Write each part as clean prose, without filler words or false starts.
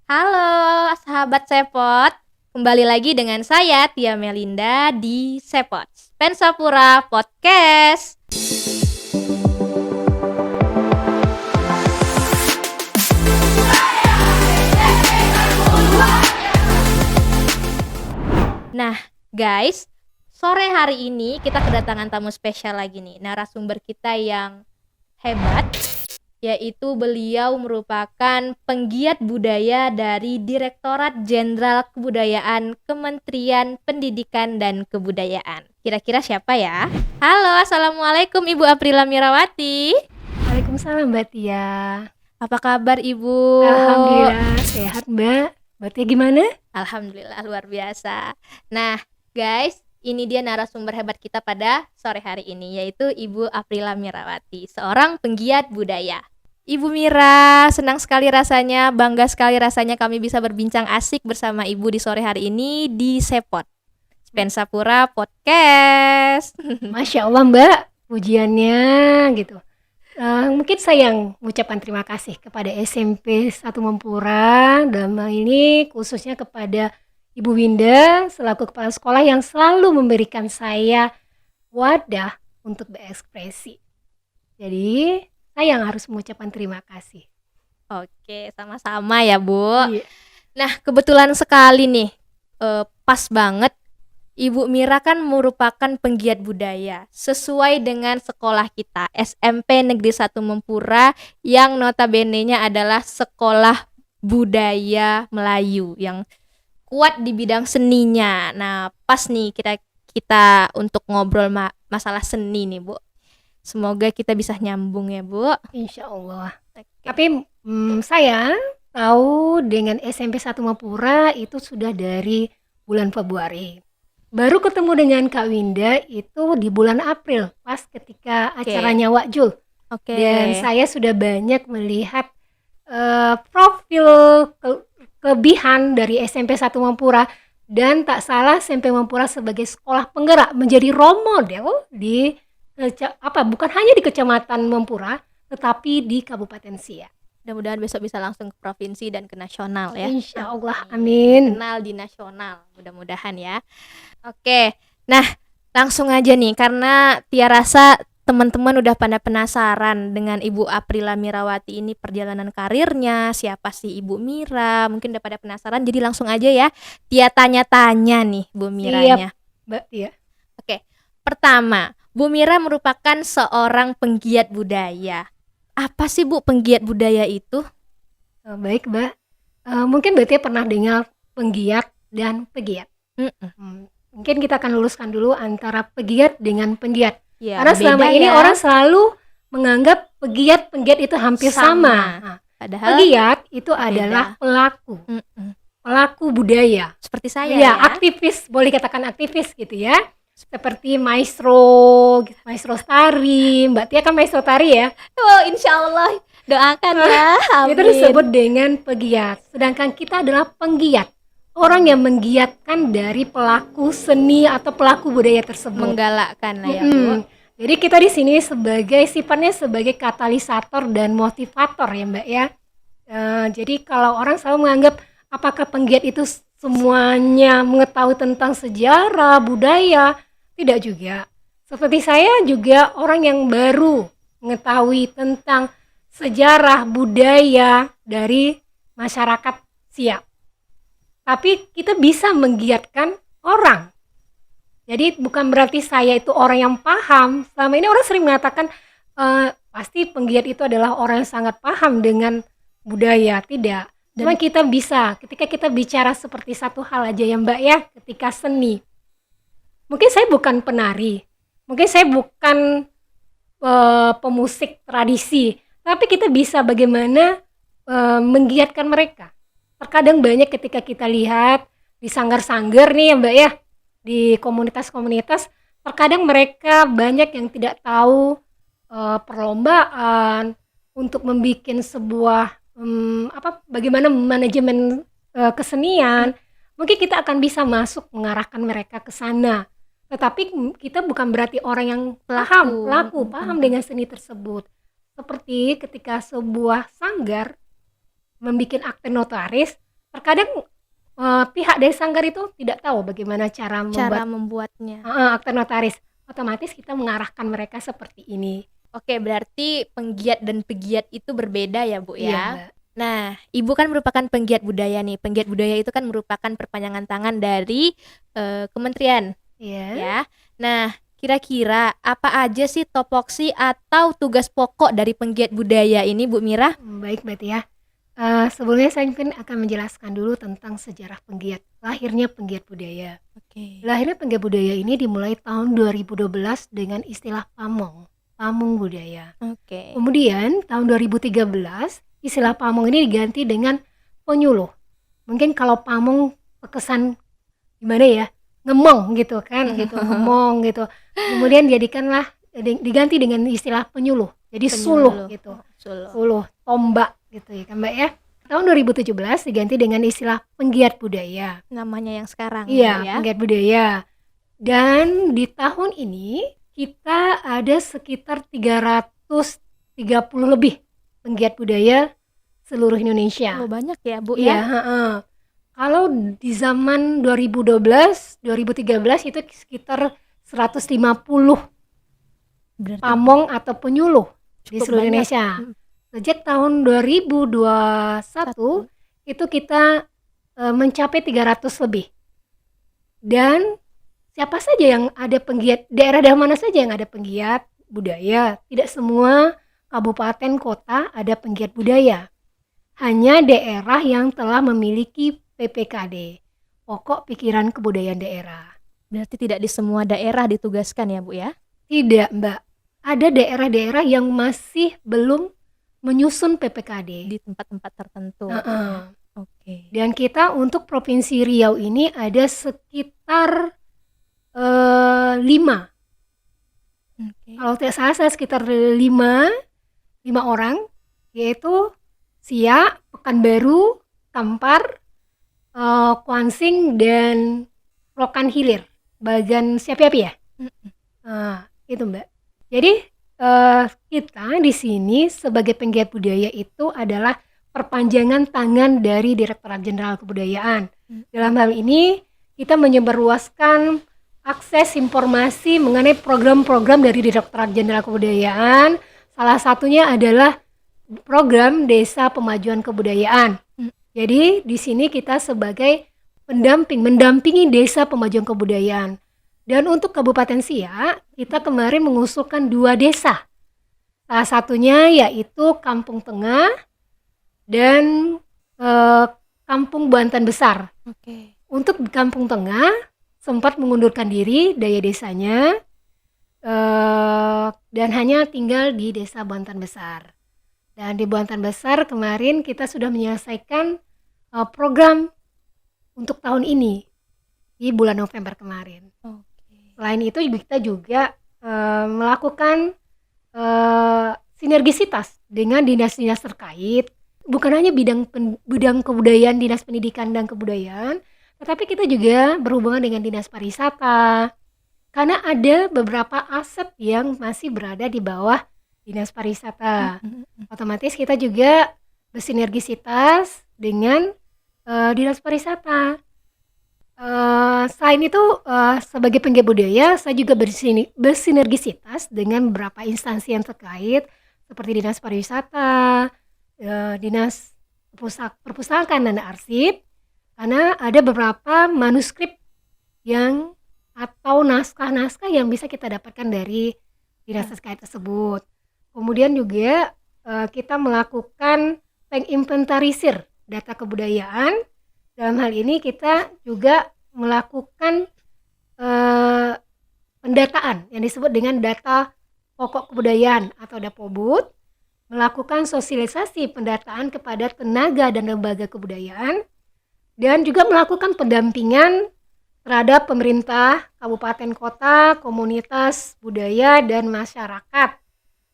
Halo sahabat Sepot, kembali lagi dengan saya Tia Melinda di Sepot Pensapura Podcast. Nah guys, sore hari ini kita kedatangan tamu spesial lagi nih, narasumber kita yang hebat, yaitu beliau merupakan penggiat budaya dari Direktorat Jenderal Kebudayaan Kementerian Pendidikan dan Kebudayaan. Kira-kira siapa ya? Halo, Assalamualaikum Ibu Aprila Mirawati. Waalaikumsalam Mbak Tia. Apa kabar Ibu? Alhamdulillah sehat Mbak. Mbak Tia gimana? Alhamdulillah luar biasa. Nah guys, ini dia narasumber hebat kita pada sore hari ini, yaitu Ibu Aprila Mirawati, seorang penggiat budaya. Ibu Mira, senang sekali rasanya, bangga sekali rasanya kami bisa berbincang asik bersama Ibu di sore hari ini di Sepot Pensapura Podcast. Masya Allah Mbak, pujiannya gitu. Mungkin saya yang mengucapkan terima kasih kepada SMP 1 Mempura, dalam hal ini khususnya kepada Ibu Winda selaku kepala sekolah yang selalu memberikan saya wadah untuk berekspresi. Jadi saya yang harus mengucapkan terima kasih. Oke, sama-sama ya Bu. Iya. Nah kebetulan sekali nih, pas banget Ibu Mira kan merupakan penggiat budaya sesuai dengan sekolah kita, SMP Negeri 1 Mempura, yang notabene-nya adalah sekolah budaya Melayu yang kuat di bidang seninya. Nah pas nih kita untuk ngobrol masalah seni nih Bu. Semoga kita bisa nyambung ya Bu. Insya Allah. Oke. Tapi saya tahu dengan SMP 1 Mapura itu sudah dari bulan Februari. Baru ketemu dengan Kak Winda itu di bulan April, pas ketika acaranya Wakjul. Oke. Dan saya sudah banyak melihat profil kelebihan dari SMP 1 Mapura. Dan tak salah SMP Mapura sebagai sekolah penggerak menjadi role model di bukan hanya di Kecamatan Mempura, tetapi di Kabupaten Siak. Mudah-mudahan besok bisa langsung ke provinsi dan ke nasional ya. Insya Allah, amin. Kenal di nasional, mudah-mudahan ya. Oke, nah langsung aja nih, karena Tia rasa teman-teman udah pada penasaran dengan Ibu Aprila Mirawati ini, perjalanan karirnya, siapa sih Ibu Mira, mungkin udah pada penasaran, jadi langsung aja ya Tia tanya-tanya nih Bu Miranya. Mbak Tia. Oke, pertama, Bu Mira merupakan seorang penggiat budaya. Apa sih Bu penggiat budaya itu? Baik Mbak, mungkin Mbak Tia pernah dengar penggiat dan pegiat. Mungkin kita akan luruskan dulu antara pegiat dengan penggiat. Ya, karena selama ini orang selalu menganggap pegiat itu hampir sama. Nah, padahal pegiat itu adalah pelaku budaya. Seperti saya ya. Aktivis, boleh katakan aktivis gitu ya. Seperti maestro tari. Mbak Tia kan maestro tari ya. Oh, insya Allah doakan ya. Itu disebut dengan pegiat. Sedangkan kita adalah penggiat. Orang yang menggiatkan dari pelaku seni atau pelaku budaya tersebut. Menggalakkan lah ya Bu. Jadi kita di sini sifatnya sebagai katalisator dan motivator ya Mbak ya. Jadi kalau orang selalu menganggap apakah penggiat itu semuanya mengetahui tentang sejarah, budaya, tidak juga. Seperti saya juga orang yang baru mengetahui tentang sejarah, budaya dari masyarakat Siak. Tapi kita bisa menggiatkan orang. Jadi bukan berarti saya itu orang yang paham. Selama ini orang sering mengatakan pasti penggiat itu adalah orang yang sangat paham dengan budaya. Tidak. Cuma kita bisa, ketika kita bicara seperti satu hal aja ya Mbak ya, ketika seni. Mungkin saya bukan penari, mungkin saya bukan pemusik tradisi, tapi kita bisa bagaimana menggiatkan mereka. Terkadang banyak ketika kita lihat di sanggar-sanggar nih ya Mbak ya, di komunitas-komunitas, terkadang mereka banyak yang tidak tahu perlombaan untuk membuat sebuah bagaimana manajemen kesenian. Mungkin kita akan bisa masuk mengarahkan mereka ke sana. Tetapi kita bukan berarti orang yang paham dengan seni tersebut. Seperti ketika sebuah sanggar membuat akte notaris, terkadang pihak dari sanggar itu tidak tahu bagaimana cara Cara membuat membuatnya. akta notaris. Otomatis kita mengarahkan mereka seperti ini. Oke, berarti penggiat dan pegiat itu berbeda ya, Bu Iya, ya. Mbak. Nah, Ibu kan merupakan penggiat budaya nih. Penggiat budaya itu kan merupakan perpanjangan tangan dari kementerian, Iya. ya. Nah, kira-kira apa aja sih topoksi atau tugas pokok dari penggiat budaya ini, Bu Mira? Baik, berarti ya. Sebelumnya saya mungkin akan menjelaskan dulu tentang sejarah penggiat, lahirnya penggiat budaya. Oke. Lahirnya penggiat budaya ini dimulai tahun 2012 dengan istilah pamong budaya. Oke. Kemudian tahun 2013 istilah pamong ini diganti dengan penyuluh. Mungkin kalau pamong kesan gimana ya, ngemong gitu kan, gitu ngemong gitu. Kemudian diganti dengan istilah penyuluh. Jadi suluh gitu. Suluh, tombak gitu ya kan Mbak ya. Tahun 2017 diganti dengan istilah penggiat budaya. Namanya yang sekarang Iya, ya. penggiat budaya. Dan di tahun ini kita ada sekitar 330 lebih penggiat budaya seluruh Indonesia. Oh, banyak ya, Bu Iya, ya. Kalau di zaman 2012, 2013 itu sekitar 150 Berarti pamong atau penyuluh di cukup seluruh banyak. Indonesia. Sejak tahun 2021 itu kita mencapai 300 lebih. Dan siapa saja yang ada penggiat, daerah mana saja yang ada penggiat budaya. Tidak semua kabupaten kota ada penggiat budaya. Hanya daerah yang telah memiliki PPKD, pokok pikiran kebudayaan daerah. Berarti tidak di semua daerah ditugaskan ya, Bu ya? Tidak, Mbak. Ada daerah-daerah yang masih belum menyusun PPKD. Di tempat-tempat tertentu. Oke. Dan kita untuk Provinsi Riau ini ada sekitar 5. Oke. Kalau tidak salah saya sekitar 5 orang, yaitu Siak, Pekanbaru, Kampar, Kuansing, dan Rokan Hilir. Bagian Siapi-api ya? Itu Mbak. Jadi kita di sini sebagai penggiat budaya itu adalah perpanjangan tangan dari Direktorat Jenderal Kebudayaan. Dalam hal ini kita menyebarluaskan akses informasi mengenai program-program dari Direktorat Jenderal Kebudayaan. Salah satunya adalah program Desa Pemajuan Kebudayaan. Jadi di sini kita sebagai mendampingi Desa Pemajuan Kebudayaan. Dan untuk Kabupaten Siak, kita kemarin mengusulkan 2 desa. Salah satunya yaitu Kampung Tengah dan Kampung Bantan Besar. Oke. Untuk di Kampung Tengah sempat mengundurkan diri daya desanya dan hanya tinggal di Desa Bantan Besar. Dan di Bantan Besar kemarin kita sudah menyelesaikan program untuk tahun ini di bulan November kemarin. Selain itu kita juga melakukan sinergisitas dengan dinas-dinas terkait, bukan hanya bidang kebudayaan, dinas pendidikan dan kebudayaan, tetapi kita juga berhubungan dengan dinas pariwisata, karena ada beberapa aset yang masih berada di bawah dinas pariwisata. Otomatis kita juga bersinergisitas dengan dinas pariwisata. Selain itu sebagai penggiat budaya saya juga bersinergisitas dengan beberapa instansi yang terkait seperti dinas pariwisata, dinas perpustakaan dan arsip, karena ada beberapa manuskrip yang atau naskah-naskah yang bisa kita dapatkan dari dinas terkait tersebut. Kemudian juga kita melakukan penginventarisir data kebudayaan. Dalam hal ini kita juga melakukan pendataan yang disebut dengan data pokok kebudayaan atau DAPOBUD, melakukan sosialisasi pendataan kepada tenaga dan lembaga kebudayaan, dan juga melakukan pendampingan terhadap pemerintah, kabupaten kota, komunitas budaya, dan masyarakat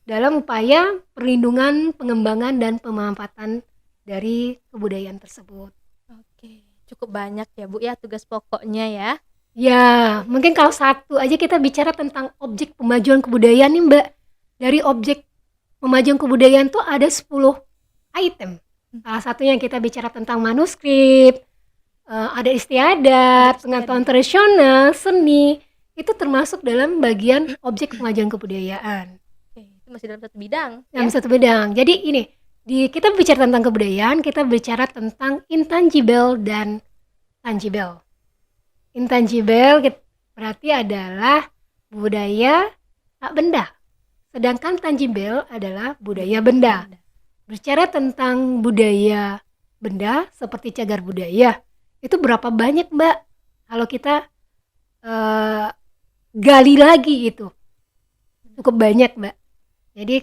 dalam upaya perlindungan, pengembangan, dan pemanfaatan dari kebudayaan tersebut. Oke, cukup banyak ya Bu ya tugas pokoknya ya. Ya, mungkin kalau satu aja kita bicara tentang objek pemajuan kebudayaan nih Mbak. Dari objek pemajuan kebudayaan tuh ada 10 item. Salah satunya kita bicara tentang manuskrip, adat istiadat, pengetahuan tradisional, seni, itu termasuk dalam bagian objek pengajaran kebudayaan. Oke, itu masih dalam satu bidang Dalam ya. satu bidang. Jadi ini, kita bicara tentang kebudayaan, kita bicara tentang intangible dan tangible. Intangible berarti adalah budaya tak benda. Sedangkan tangible adalah budaya benda. Bicara tentang budaya benda seperti cagar budaya, itu berapa banyak, Mbak? Kalau kita gali lagi itu, cukup banyak, Mbak. Jadi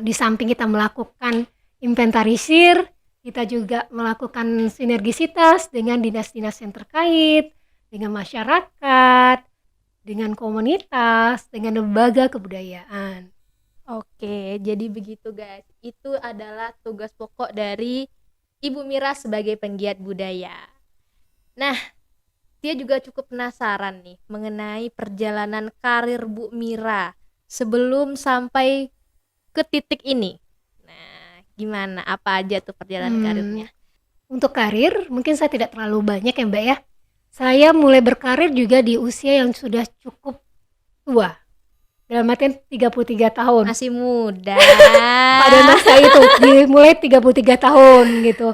di samping kita melakukan inventarisir, kita juga melakukan sinergisitas dengan dinas-dinas yang terkait, dengan masyarakat, dengan komunitas, dengan lembaga kebudayaan. Oke, jadi begitu guys. Itu adalah tugas pokok dari Ibu Mira sebagai penggiat budaya. Nah, dia juga cukup penasaran nih mengenai perjalanan karir Bu Mira sebelum sampai ke titik ini. Nah, gimana? Apa aja tuh perjalanan karirnya? Untuk karir, mungkin saya tidak terlalu banyak ya, Mbak ya. Saya mulai berkarir juga di usia yang sudah cukup tua. Dalam artian 33 tahun. Masih muda. Pada masa itu, dimulai 33 tahun gitu.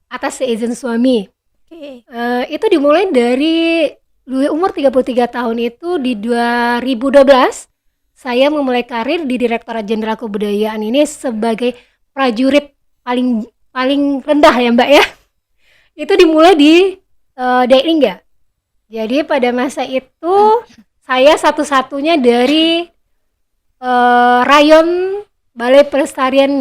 Atas seizin suami. Oke. Itu dimulai dari umur 33 tahun itu di 2012. Saya memulai karir di Direktorat Jenderal Kebudayaan ini sebagai prajurit paling rendah ya, Mbak ya. Itu dimulai di Dailingga. Jadi pada masa itu saya satu-satunya dari rayon Balai Pelestarian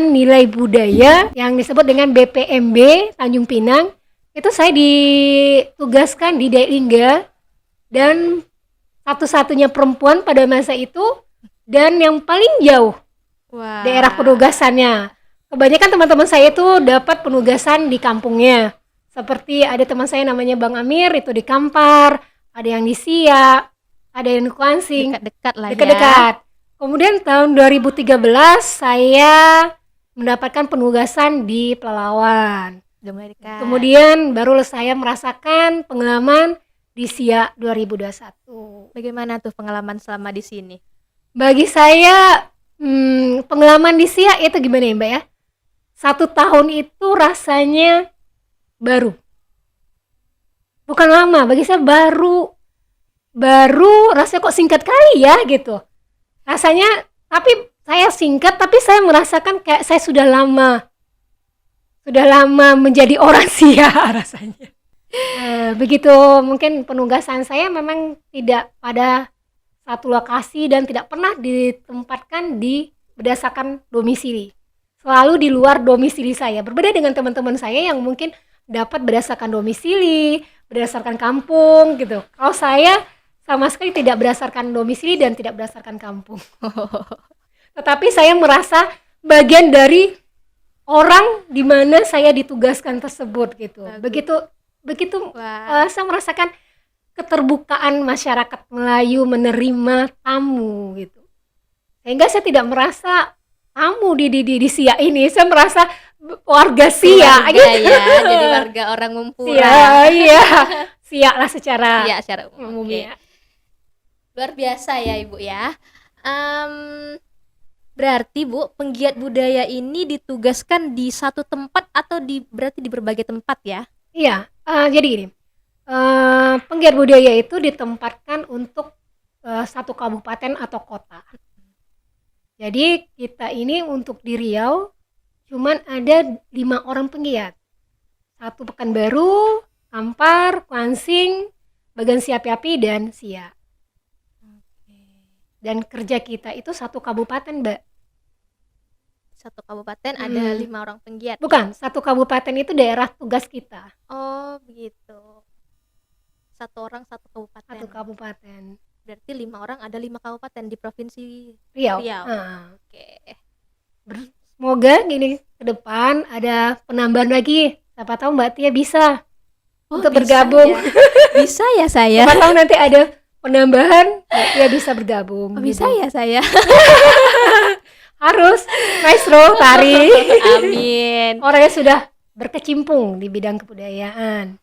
Nilai Budaya yang disebut dengan BPMB Tanjung Pinang. Itu saya ditugaskan di Dailingga dan satu-satunya perempuan pada masa itu dan yang paling jauh daerah penugasannya. Kebanyakan teman-teman saya itu dapat penugasan di kampungnya. Seperti ada teman saya namanya Bang Amir, itu di Kampar, ada yang di Siak, ada yang di Kuansing. Dekat-dekat lah Dekat-dekat. Kemudian tahun 2013 saya mendapatkan penugasan di Pelalawan. Kemudian baru saya merasakan pengalaman di Siak 2021. Bagaimana tuh pengalaman selama di sini? Bagi saya pengalaman di Siak itu gimana ya, Mbak ya? 1 tahun itu rasanya baru. Bukan lama, bagi saya baru rasanya kok singkat kali ya gitu. Rasanya, tapi saya singkat tapi saya merasakan kayak saya sudah lama menjadi orang Siak rasanya. Begitu mungkin penugasan saya memang tidak pada satu lokasi dan tidak pernah ditempatkan berdasarkan domisili. Selalu di luar domisili saya. Berbeda dengan teman-teman saya yang mungkin dapat berdasarkan domisili, berdasarkan kampung gitu. Kalau saya sama sekali tidak berdasarkan domisili dan tidak berdasarkan kampung. Tetapi saya merasa bagian dari orang di mana saya ditugaskan tersebut gitu. Begitu saya merasakan keterbukaan masyarakat Melayu menerima tamu gitu. Sehingga saya tidak merasa tamu di Siak ini, saya merasa warga Siak gitu. Ya, jadi warga orang Mempura. Iya. Siak lah secara umum ya. Luar biasa ya Ibu ya. Berarti Bu, penggiat budaya ini ditugaskan di satu tempat atau berarti di berbagai tempat ya? Iya, jadi gini, penggiat budaya itu ditempatkan untuk satu kabupaten atau kota. Jadi kita ini untuk di Riau cuman ada 5 orang penggiat. 1 Pekanbaru, Kampar, Kuansing, Bagan Siapi-api, dan Siak. Dan kerja kita itu 1 kabupaten, Mbak. 1 kabupaten ada 5 orang penggiat. Bukan, 1 kabupaten itu daerah tugas kita. Oh, begitu. 1 orang 1 kabupaten. 1 kabupaten. Berarti 5 orang ada 5 kabupaten di provinsi Riau. Oke. Semoga gini ke depan ada penambahan lagi. Siapa tahu Mbak Tia bisa untuk bergabung. Ya. Bisa ya saya. Siapa tahu nanti ada penambahan, Mbak Tia bisa bergabung. Bisa ya saya. Harus maestro tari. Amin. Orang yang sudah berkecimpung di bidang kebudayaan.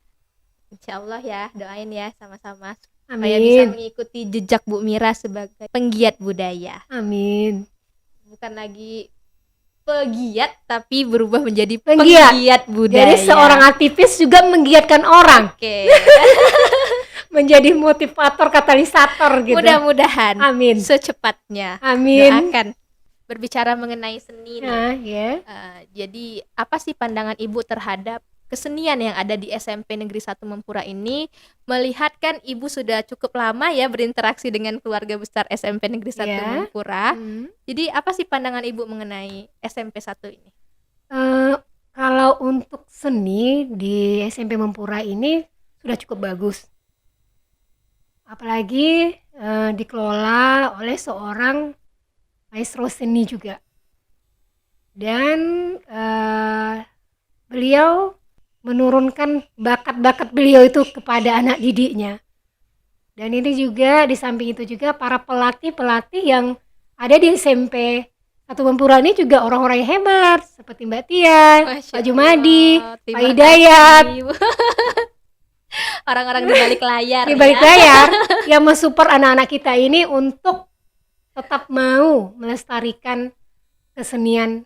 Insya Allah ya, doain ya sama-sama supaya bisa Amin. mengikuti jejak Bu Mira sebagai penggiat budaya. Amin. Bukan lagi pegiat tapi berubah menjadi Penggiat. penggiat budaya. Jadi seorang aktivis juga menggiatkan orang, Oke. menjadi motivator, katalisator gitu. Mudah-mudahan Amin. secepatnya. Amin. Doakan. Berbicara mengenai seni nih. Nah, ya. Jadi apa sih pandangan Ibu terhadap kesenian yang ada di SMP Negeri 1 Mempura ini? Melihat kan Ibu sudah cukup lama ya berinteraksi dengan keluarga besar SMP Negeri 1 Ya. Mempura. Hmm. Jadi apa sih pandangan Ibu mengenai SMP 1 ini? Kalau untuk seni di SMP Mempura ini sudah cukup bagus. Apalagi dikelola oleh seorang maestro seni juga. Dan beliau menurunkan bakat-bakat beliau itu kepada anak didiknya. Dan ini juga di samping itu juga para pelatih-pelatih yang ada di SMP 1 Mempura ini juga orang-orang yang hebat seperti Mbak Tia, Masya Pak Jumadi, Allah, Pak terima Hidayat, kasih, Ibu. Orang-orang di balik layar di balik ya. layar yang mensupport anak-anak kita ini untuk tetap mau melestarikan kesenian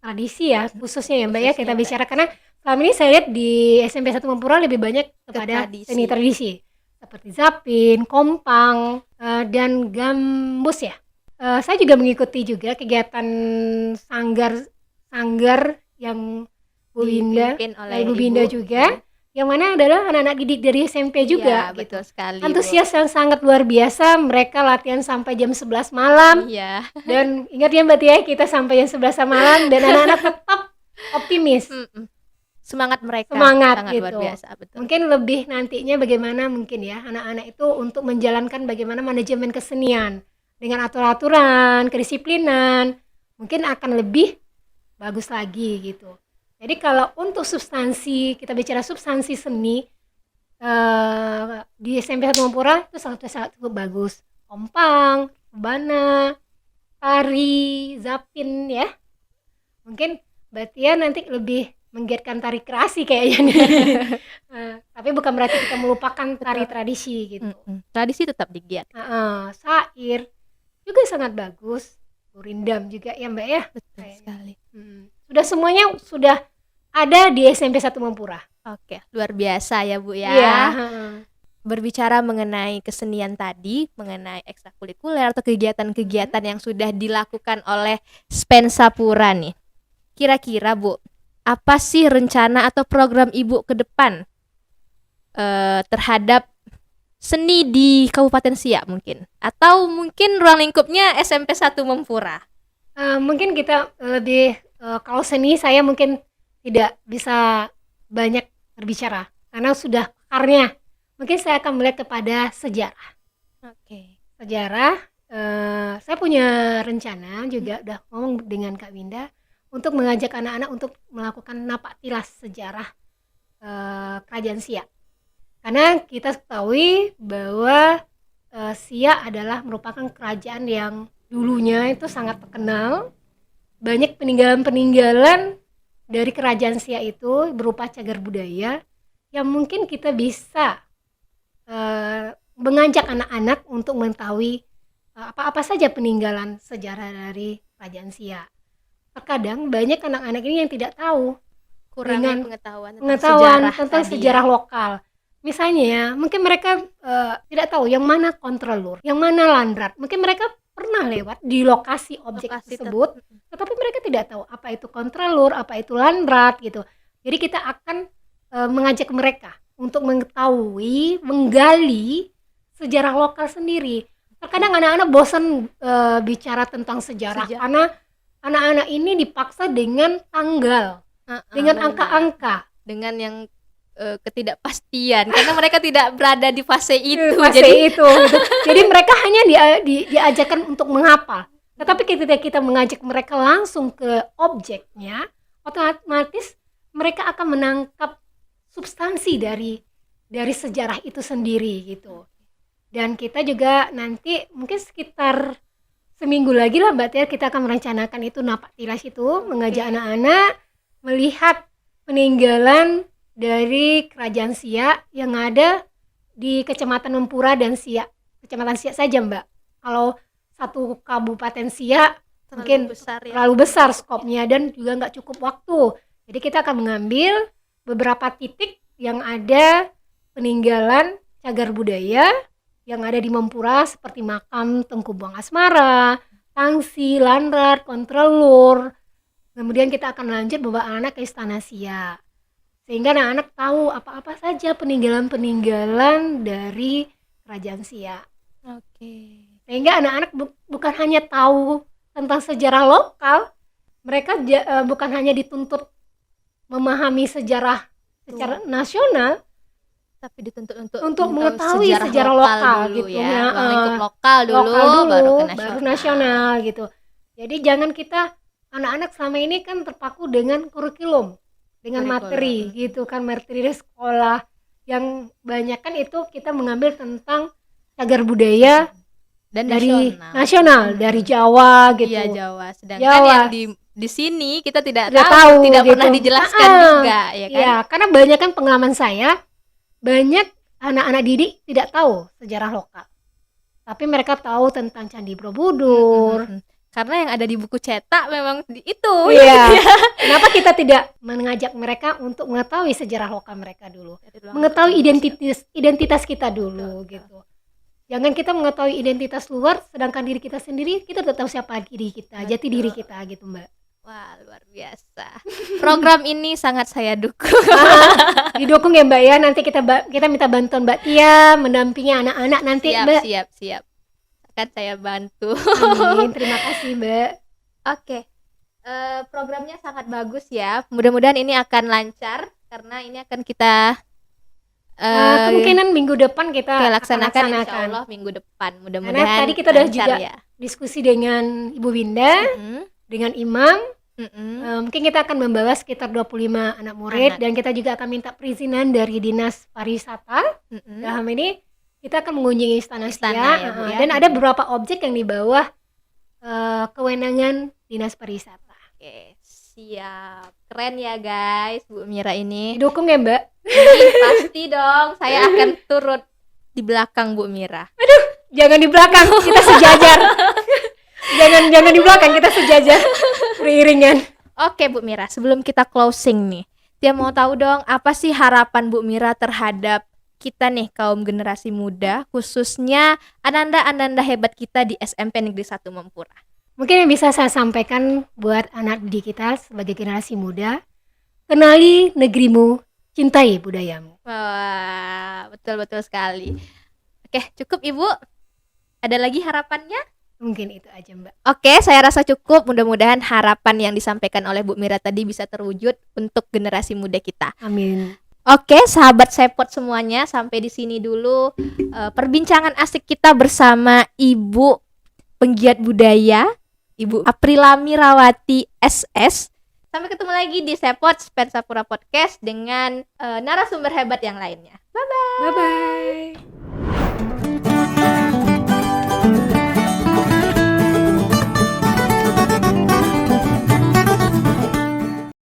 tradisi ya, khususnya ya Mbak ya, Khususnya, kita Mbak. bicara karena selama ini saya lihat di SMP 1 Mempura lebih banyak kepada tradisi. seni tradisi seperti zapin, kompang, dan gambus ya. Saya juga mengikuti juga kegiatan sanggar yang Bu Winda, Dipimpin oleh Ibu Winda Ibu. juga, yang mana adalah anak-anak didik dari SMP juga Iya, gitu. betul sekali, Bu. Antusias yang sangat luar biasa, mereka latihan sampai jam 11 malam. Iya. Dan ingat ya Mbak Tia, kita sampai jam 11 malam dan anak-anak tetap optimis. Semangat mereka Semangat sangat luar gitu. biasa, betul. Mungkin lebih nantinya bagaimana mungkin ya anak-anak itu untuk menjalankan bagaimana manajemen kesenian dengan aturan-aturan, kedisiplinan, mungkin akan lebih bagus lagi gitu. Jadi kalau untuk substansi, kita bicara substansi seni di SMP 1 Mempura itu sangat cukup bagus. Kompang, rebana, tari, zapin ya. Mungkin Mbak Tia nanti lebih menggiatkan tari kreasi kayaknya nih. Tapi bukan berarti kita melupakan tari tradisi gitu. Tradisi tetap digiat. Syair juga sangat bagus. Gurindam juga ya Mbak ya. Betul Kayaknya. sekali. Sudah semuanya sudah ada di SMP 1 Mempura. Oke, luar biasa ya Bu ya. Iya. Berbicara mengenai kesenian tadi, mengenai ekstrakurikuler atau kegiatan-kegiatan yang sudah dilakukan oleh Spensapura nih. Kira-kira Bu, apa sih rencana atau program Ibu ke depan terhadap seni di Kabupaten Siak mungkin? Atau mungkin ruang lingkupnya SMP 1 Mempura? Mungkin kita lebih kalau seni saya mungkin tidak bisa banyak berbicara karena sudah pakarnya. Mungkin saya akan melihat kepada sejarah. Oke. Sejarah, saya punya rencana juga udah ngomong dengan Kak Winda untuk mengajak anak-anak untuk melakukan napak tilas sejarah Kerajaan Siak. Karena kita ketahui bahwa Siak adalah merupakan kerajaan yang dulunya itu sangat terkenal. Banyak peninggalan-peninggalan dari kerajaan Siak itu berupa cagar budaya yang mungkin kita bisa mengajak anak-anak untuk mengetahui apa-apa saja peninggalan sejarah dari kerajaan Siak. Terkadang banyak anak-anak ini yang tidak tahu Kurangnya dengan pengetahuan tentang tadi sejarah lokal. Misalnya ya, mungkin mereka tidak tahu yang mana kontralur, yang mana landrat. Mungkin mereka pernah lewat di lokasi objek tersebut, tetapi mereka tidak tahu apa itu kontralur, apa itu landrat gitu. Jadi kita akan mengajak mereka untuk mengetahui, menggali sejarah lokal sendiri. Terkadang anak-anak bosan bicara tentang sejarah karena anak-anak ini dipaksa dengan tanggal, dengan angka-angka, dengan yang ketidakpastian karena mereka tidak berada di fase itu. Gitu. Jadi mereka hanya diajarkan untuk menghafal. Tetapi ketika kita mengajak mereka langsung ke objeknya, otomatis mereka akan menangkap substansi dari sejarah itu sendiri gitu. Dan kita juga nanti mungkin sekitar seminggu lagi lah Mbak Tia kita akan merencanakan itu Napaktilas itu, mengajak anak-anak melihat peninggalan dari Kerajaan Siak yang ada di Kecamatan Mempura dan Siak. Kecamatan Siak saja Mbak. Kalau satu Kabupaten Siak mungkin besar ya. terlalu besar skopnya dan juga nggak cukup waktu. Jadi kita akan mengambil beberapa titik yang ada peninggalan cagar budaya yang ada di Mempura seperti makam Tengku Buang Asmara, Tangsi, Landrat, Kontrelur. Kemudian kita akan lanjut bawa anak ke Istana Siak. Sehingga anak-anak tahu apa-apa saja peninggalan-peninggalan dari Kerajaan Siak. Oke. Sehingga anak-anak bukan hanya tahu tentang sejarah lokal, mereka bukan hanya dituntut memahami sejarah secara nasional, Tapi dituntut untuk mengetahui sejarah lokal dulu gitu ya. ya. Lingkup lokal dulu, baru ke nasional gitu. Jadi jangan kita, anak-anak selama ini kan terpaku dengan kurikulum, dengan materi gitu kan, materi dari sekolah yang banyak kan itu kita mengambil tentang cagar budaya dan dari nasional dari Jawa gitu. Iya, Jawa. Sedangkan Jawa. yang di sini kita tidak Tidak tahu, tahu tidak gitu. pernah dijelaskan juga ya kan. Iya, karena banyak kan pengalaman saya, banyak anak-anak didik tidak tahu sejarah lokal. Tapi mereka tahu tentang Candi Borobudur. Karena yang ada di buku cetak memang itu. Iya. Kenapa kita tidak mengajak mereka untuk mengetahui sejarah lokal mereka dulu? Mengetahui identitas kita dulu gitu. Jangan kita mengetahui identitas luar sedangkan diri kita sendiri kita tidak tahu siapa diri kita, jati diri kita gitu, Mbak. Wah, luar biasa. Program ini sangat saya dukung. Didukung ya Mbak ya. Nanti kita minta bantuan Mbak Tia mendampingi anak-anak nanti Mbak. Siap. Akan saya bantu. Amin. Terima kasih Mbak. Oke. Programnya sangat bagus ya. Mudah-mudahan ini akan lancar karena ini akan kita kemungkinan minggu depan kita laksanakan insya Allah minggu depan. Mudah-mudahan. Karena tadi kita udah juga ya. Diskusi dengan Ibu Winda, dengan Imam. Mungkin kita akan membawa sekitar 25 anak murid dan kita juga akan minta perizinan dari Dinas Pariwisata. Dalam ini kita akan mengunjungi Istana Siak dan ada beberapa objek yang di bawah kewenangan Dinas Pariwisata. Oke, siap. Keren ya guys, Bu Mira ini. Didukung ya Mbak? Pasti dong, saya akan turut di belakang Bu Mira. Aduh, jangan di belakang, kita sejajar. jangan di belakang, kita sejajar. Beriringan. Oke Bu Mira, sebelum kita closing nih, dia mau tahu dong apa sih harapan Bu Mira terhadap kita nih kaum generasi muda, khususnya ananda-ananda hebat kita di SMP Negeri 1 Mempura. Mungkin yang bisa saya sampaikan buat anak didik kita sebagai generasi muda, kenali negerimu, cintai budayamu. Wah, betul-betul sekali. Oke, cukup Ibu. Ada lagi harapannya? Mungkin itu aja Mbak. Oke, saya rasa cukup. Mudah-mudahan harapan yang disampaikan oleh Bu Mira tadi bisa terwujud untuk generasi muda kita. Amin. Oke, sahabat Sepot semuanya, sampai di sini dulu perbincangan asik kita bersama Ibu penggiat budaya, Ibu Aprila Mirawati SS. Sampai ketemu lagi di Sepot Pensapura Podcast dengan narasumber hebat yang lainnya. Bye-bye. Bye-bye.